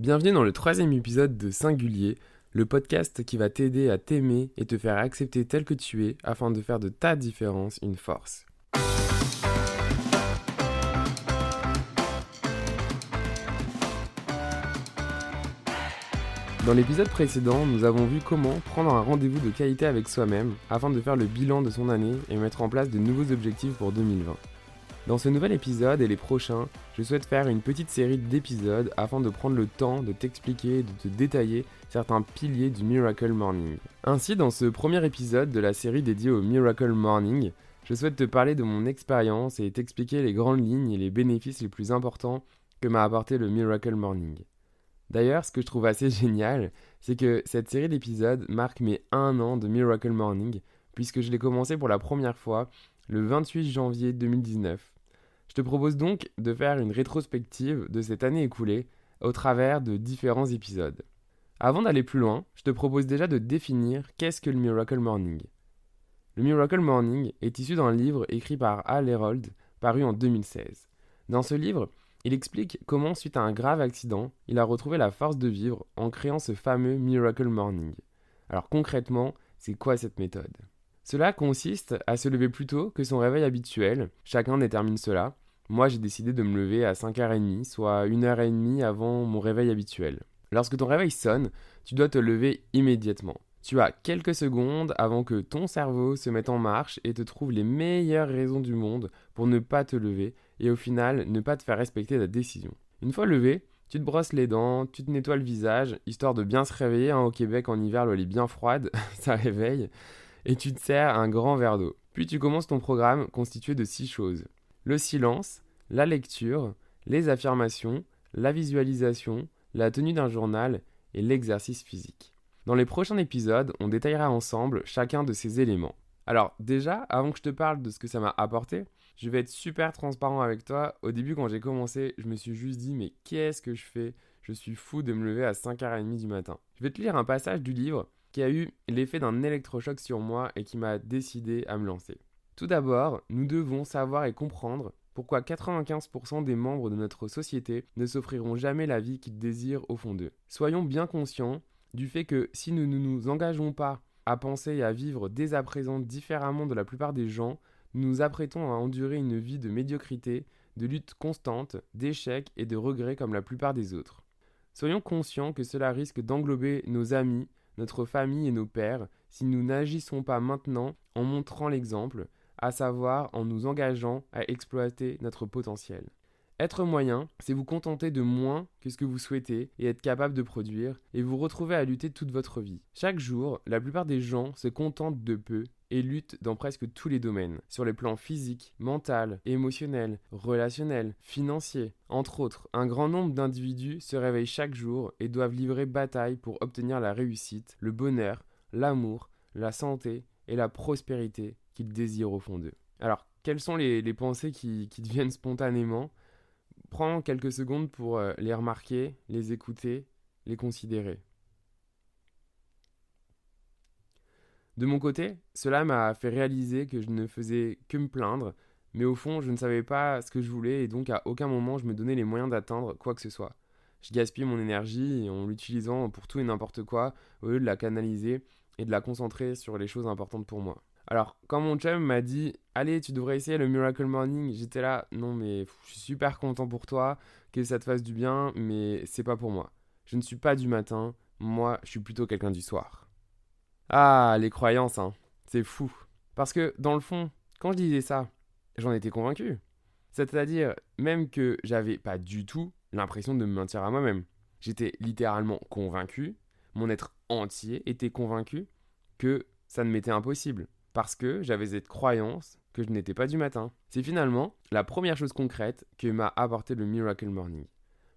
Bienvenue dans le troisième épisode de Singulier, le podcast qui va t'aider à t'aimer et te faire accepter tel que tu es afin de faire de ta différence une force. Dans l'épisode précédent, nous avons vu comment prendre un rendez-vous de qualité avec soi-même afin de faire le bilan de son année et mettre en place de nouveaux objectifs pour 2020. Dans ce nouvel épisode et les prochains, je souhaite faire une petite série d'épisodes afin de prendre le temps de t'expliquer et de te détailler certains piliers du Miracle Morning. Ainsi, dans ce premier épisode de la série dédiée au Miracle Morning, je souhaite te parler de mon expérience et t'expliquer les grandes lignes et les bénéfices les plus importants que m'a apporté le Miracle Morning. D'ailleurs, ce que je trouve assez génial, c'est que cette série d'épisodes marque mes 1 an de Miracle Morning, puisque je l'ai commencé pour la première fois le 28 janvier 2019. Je te propose donc de faire une rétrospective de cette année écoulée au travers de différents épisodes. Avant d'aller plus loin, je te propose déjà de définir qu'est-ce que le Miracle Morning. Le Miracle Morning est issu d'un livre écrit par Hal Herold, paru en 2016. Dans ce livre, il explique comment, suite à un grave accident, il a retrouvé la force de vivre en créant ce fameux Miracle Morning. Alors concrètement, c'est quoi cette méthode ? Cela consiste à se lever plus tôt que son réveil habituel, chacun détermine cela. Moi j'ai décidé de me lever à 5h30, soit 1h30 avant mon réveil habituel. Lorsque ton réveil sonne, tu dois te lever immédiatement. Tu as quelques secondes avant que ton cerveau se mette en marche et te trouve les meilleures raisons du monde pour ne pas te lever et au final ne pas te faire respecter ta décision. Une fois levé, tu te brosses les dents, tu te nettoies le visage, histoire de bien se réveiller. Au Québec en hiver, l'eau est bien froide, ça réveille. Et tu te sers un grand verre d'eau. Puis tu commences ton programme constitué de 6 choses. Le silence, la lecture, les affirmations, la visualisation, la tenue d'un journal et l'exercice physique. Dans les prochains épisodes, on détaillera ensemble chacun de ces éléments. Alors déjà, avant que je te parle de ce que ça m'a apporté, je vais être super transparent avec toi. Au début, quand j'ai commencé, je me suis juste dit mais qu'est-ce que je fais ? Je suis fou de me lever à 5h30 du matin. Je vais te lire un passage du livre qui a eu l'effet d'un électrochoc sur moi et qui m'a décidé à me lancer. Tout d'abord, nous devons savoir et comprendre pourquoi 95% des membres de notre société ne s'offriront jamais la vie qu'ils désirent au fond d'eux. Soyons bien conscients du fait que si nous ne nous engageons pas à penser et à vivre dès à présent différemment de la plupart des gens, nous nous apprêtons à endurer une vie de médiocrité, de lutte constante, d'échecs et de regrets comme la plupart des autres. Soyons conscients que cela risque d'englober nos amis, notre famille et nos pères si nous n'agissons pas maintenant en montrant l'exemple, à savoir en nous engageant à exploiter notre potentiel. Être moyen, c'est vous contenter de moins que ce que vous souhaitez et être capable de produire, et vous retrouver à lutter toute votre vie. Chaque jour, la plupart des gens se contentent de peu et luttent dans presque tous les domaines, sur les plans physiques, mental, émotionnel, relationnel, financier. Entre autres, un grand nombre d'individus se réveillent chaque jour et doivent livrer bataille pour obtenir la réussite, le bonheur, l'amour, la santé et la prospérité qu'ils désirent au fond d'eux. Alors, quelles sont les pensées qui te viennent spontanément ? Prends quelques secondes pour les remarquer, les écouter, les considérer. De mon côté, cela m'a fait réaliser que je ne faisais que me plaindre, mais au fond, je ne savais pas ce que je voulais et donc à aucun moment je me donnais les moyens d'atteindre quoi que ce soit. Je gaspillais mon énergie en l'utilisant pour tout et n'importe quoi au lieu de la canaliser et de la concentrer sur les choses importantes pour moi. Alors, quand mon chum m'a dit « Allez, tu devrais essayer le Miracle Morning », j'étais là « Non mais je suis super content pour toi, que ça te fasse du bien, mais c'est pas pour moi. Je ne suis pas du matin, moi je suis plutôt quelqu'un du soir. » Ah, les croyances, hein, c'est fou. Parce que, dans le fond, quand je disais ça, j'en étais convaincu. C'est-à-dire, même que j'avais pas du tout l'impression de me mentir à moi-même. J'étais littéralement convaincu, mon être entier était convaincu que ça ne m'était impossible. Parce que j'avais cette croyance que je n'étais pas du matin. C'est finalement la première chose concrète que m'a apporté le Miracle Morning.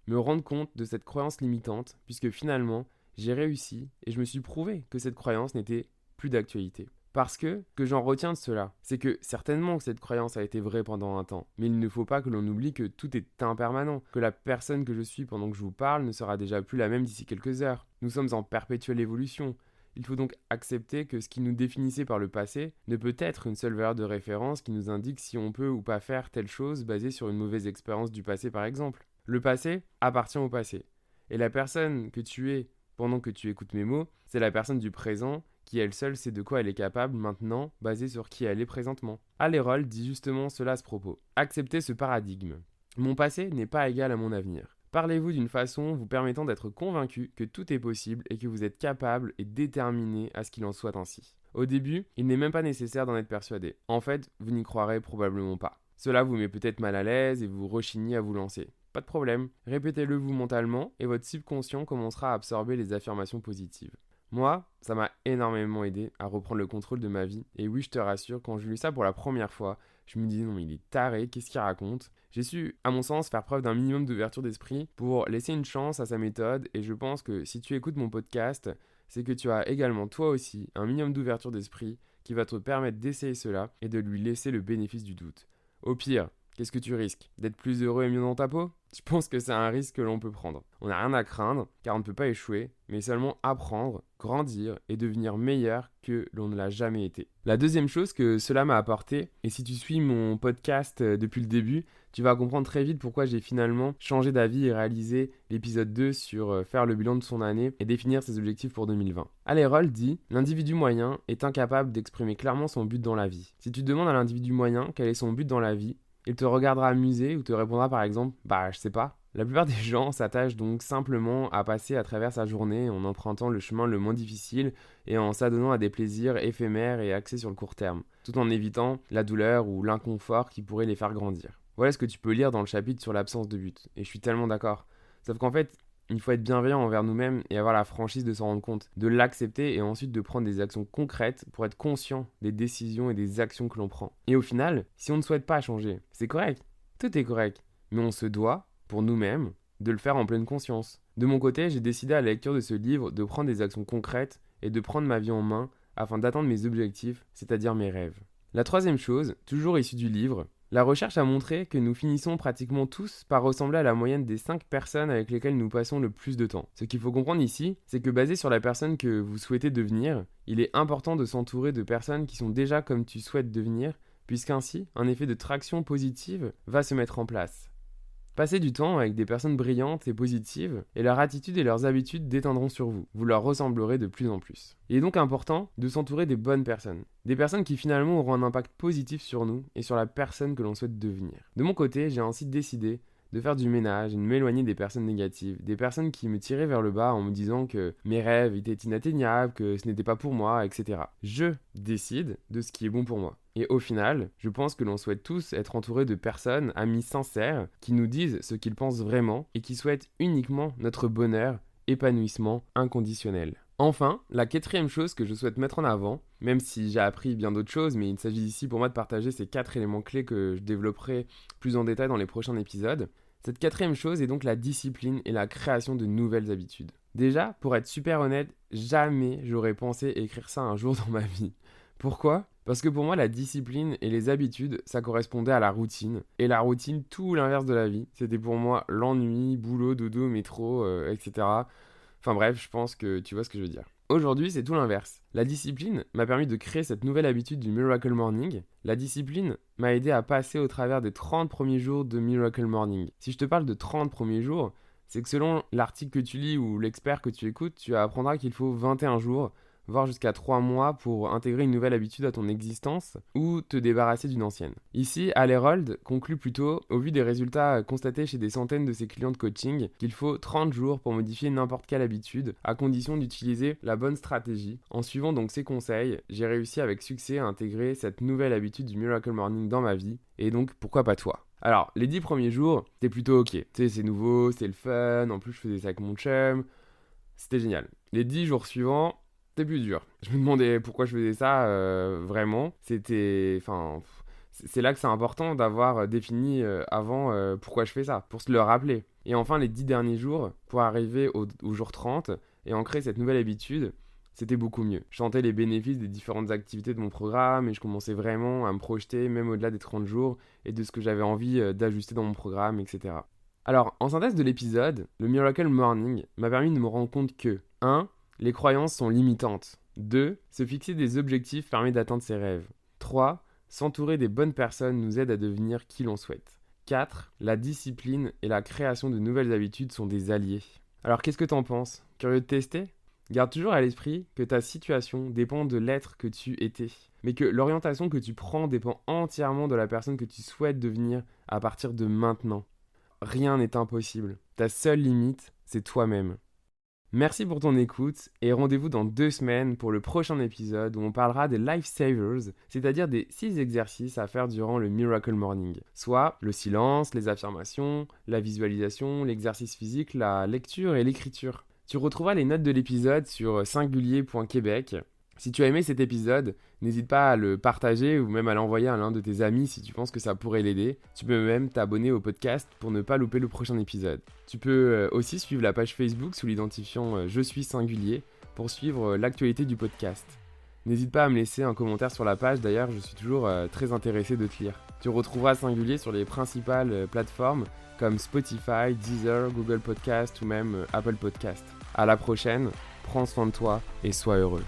Me rendre compte de cette croyance limitante, puisque finalement, j'ai réussi et je me suis prouvé que cette croyance n'était plus d'actualité. Parce que j'en retiens de cela, c'est que certainement que cette croyance a été vraie pendant un temps, mais il ne faut pas que l'on oublie que tout est impermanent, que la personne que je suis pendant que je vous parle ne sera déjà plus la même d'ici quelques heures. Nous sommes en perpétuelle évolution. Il faut donc accepter que ce qui nous définissait par le passé ne peut être une seule valeur de référence qui nous indique si on peut ou pas faire telle chose basée sur une mauvaise expérience du passé par exemple. Le passé appartient au passé. Et la personne que tu es pendant que tu écoutes mes mots, c'est la personne du présent qui elle seule sait de quoi elle est capable maintenant, basée sur qui elle est présentement. Alérol dit justement cela à ce propos. Acceptez ce paradigme. Mon passé n'est pas égal à mon avenir. Parlez-vous d'une façon vous permettant d'être convaincu que tout est possible et que vous êtes capable et déterminé à ce qu'il en soit ainsi. Au début, il n'est même pas nécessaire d'en être persuadé. En fait, vous n'y croirez probablement pas. Cela vous met peut-être mal à l'aise et vous rechignez à vous lancer. Pas de problème, répétez-le vous mentalement et votre subconscient commencera à absorber les affirmations positives. Moi, ça m'a énormément aidé à reprendre le contrôle de ma vie. Et oui, je te rassure, quand je lis ça pour la première fois, je me disais non mais il est taré, qu'est-ce qu'il raconte? J'ai su, à mon sens, faire preuve d'un minimum d'ouverture d'esprit pour laisser une chance à sa méthode. Et je pense que si tu écoutes mon podcast, c'est que tu as également toi aussi un minimum d'ouverture d'esprit qui va te permettre d'essayer cela et de lui laisser le bénéfice du doute. Au pire, qu'est-ce que tu risques? D'être plus heureux et mieux dans ta peau? Je pense que c'est un risque que l'on peut prendre. On n'a rien à craindre, car on ne peut pas échouer, mais seulement apprendre, grandir et devenir meilleur que l'on ne l'a jamais été. La deuxième chose que cela m'a apporté, et si tu suis mon podcast depuis le début, tu vas comprendre très vite pourquoi j'ai finalement changé d'avis et réalisé l'épisode 2 sur faire le bilan de son année et définir ses objectifs pour 2020. Alérol dit « L'individu moyen est incapable d'exprimer clairement son but dans la vie. Si tu demandes à l'individu moyen quel est son but dans la vie, il te regardera amusé ou te répondra par exemple « Bah, je sais pas ». La plupart des gens s'attachent donc simplement à passer à travers sa journée en empruntant le chemin le moins difficile et en s'adonnant à des plaisirs éphémères et axés sur le court terme, tout en évitant la douleur ou l'inconfort qui pourrait les faire grandir. Voilà ce que tu peux lire dans le chapitre sur l'absence de but, et je suis tellement d'accord. Sauf qu'en fait, il faut être bienveillant envers nous-mêmes et avoir la franchise de s'en rendre compte, de l'accepter et ensuite de prendre des actions concrètes pour être conscient des décisions et des actions que l'on prend. Et au final, si on ne souhaite pas changer, c'est correct, tout est correct, mais on se doit, pour nous-mêmes, de le faire en pleine conscience. De mon côté, j'ai décidé à la lecture de ce livre de prendre des actions concrètes et de prendre ma vie en main afin d'atteindre mes objectifs, c'est-à-dire mes rêves. La troisième chose, toujours issue du livre, la recherche a montré que nous finissons pratiquement tous par ressembler à la moyenne des 5 personnes avec lesquelles nous passons le plus de temps. Ce qu'il faut comprendre ici, c'est que basé sur la personne que vous souhaitez devenir, il est important de s'entourer de personnes qui sont déjà comme tu souhaites devenir, puisqu'ainsi, un effet de traction positive va se mettre en place. Passez du temps avec des personnes brillantes et positives, et leur attitude et leurs habitudes déteindront sur vous. Vous leur ressemblerez de plus en plus. Il est donc important de s'entourer des bonnes personnes. Des personnes qui finalement auront un impact positif sur nous et sur la personne que l'on souhaite devenir. De mon côté, j'ai ainsi décidé de faire du ménage et de m'éloigner des personnes négatives, des personnes qui me tiraient vers le bas en me disant que mes rêves étaient inatteignables, que ce n'était pas pour moi, etc. Je décide de ce qui est bon pour moi. Et au final, je pense que l'on souhaite tous être entourés de personnes, amis sincères, qui nous disent ce qu'ils pensent vraiment et qui souhaitent uniquement notre bonheur, épanouissement inconditionnel. Enfin, la quatrième chose que je souhaite mettre en avant, même si j'ai appris bien d'autres choses, mais il s'agit ici pour moi de partager ces 4 éléments clés que je développerai plus en détail dans les prochains épisodes. Cette quatrième chose est donc la discipline et la création de nouvelles habitudes. Déjà, pour être super honnête, jamais j'aurais pensé écrire ça un jour dans ma vie. Pourquoi ? Parce que pour moi, la discipline et les habitudes, ça correspondait à la routine. Et la routine, tout l'inverse de la vie. C'était pour moi l'ennui, boulot, dodo, métro, etc. Enfin bref, je pense que tu vois ce que je veux dire. Aujourd'hui, c'est tout l'inverse. La discipline m'a permis de créer cette nouvelle habitude du Miracle Morning. La discipline m'a aidé à passer au travers des 30 premiers jours de Miracle Morning. Si je te parle de 30 premiers jours, c'est que selon l'article que tu lis ou l'expert que tu écoutes, tu apprendras qu'il faut 21 jours, voire jusqu'à 3 mois pour intégrer une nouvelle habitude à ton existence ou te débarrasser d'une ancienne. Ici, Alérol conclut plutôt, au vu des résultats constatés chez des centaines de ses clients de coaching, qu'il faut 30 jours pour modifier n'importe quelle habitude, à condition d'utiliser la bonne stratégie. En suivant donc ses conseils, j'ai réussi avec succès à intégrer cette nouvelle habitude du Miracle Morning dans ma vie, et donc pourquoi pas toi ? Alors, les 10 premiers jours, c'était plutôt ok. Tu sais, c'est nouveau, c'est le fun, en plus je faisais ça avec mon chum, c'était génial. Les 10 jours suivants, c'était plus dur. Je me demandais pourquoi je faisais ça vraiment. C'est là que c'est important d'avoir défini avant pourquoi je fais ça, pour se le rappeler. Et enfin, les 10 derniers jours, pour arriver au jour 30 et ancrer cette nouvelle habitude, c'était beaucoup mieux. Je sentais les bénéfices des différentes activités de mon programme et je commençais vraiment à me projeter, même au-delà des 30 jours, et de ce que j'avais envie d'ajuster dans mon programme, etc. Alors, en synthèse de l'épisode, le Miracle Morning m'a permis de me rendre compte que 1. Les croyances sont limitantes. 2. Se fixer des objectifs permet d'atteindre ses rêves. 3. S'entourer des bonnes personnes nous aide à devenir qui l'on souhaite. 4. La discipline et la création de nouvelles habitudes sont des alliés. Alors qu'est-ce que t'en penses? Curieux de tester? Garde toujours à l'esprit que ta situation dépend de l'être que tu étais, mais que l'orientation que tu prends dépend entièrement de la personne que tu souhaites devenir à partir de maintenant. Rien n'est impossible. Ta seule limite, c'est toi-même. Merci pour ton écoute et rendez-vous dans 2 semaines pour le prochain épisode où on parlera des Lifesavers, c'est-à-dire des 6 exercices à faire durant le Miracle Morning, soit le silence, les affirmations, la visualisation, l'exercice physique, la lecture et l'écriture. Tu retrouveras les notes de l'épisode sur singulier.québec. Si tu as aimé cet épisode, n'hésite pas à le partager ou même à l'envoyer à l'un de tes amis si tu penses que ça pourrait l'aider. Tu peux même t'abonner au podcast pour ne pas louper le prochain épisode. Tu peux aussi suivre la page Facebook sous l'identifiant Je suis singulier pour suivre l'actualité du podcast. N'hésite pas à me laisser un commentaire sur la page, d'ailleurs je suis toujours très intéressé de te lire. Tu retrouveras Singulier sur les principales plateformes comme Spotify, Deezer, Google Podcast ou même Apple Podcast. À la prochaine, prends soin de toi et sois heureux.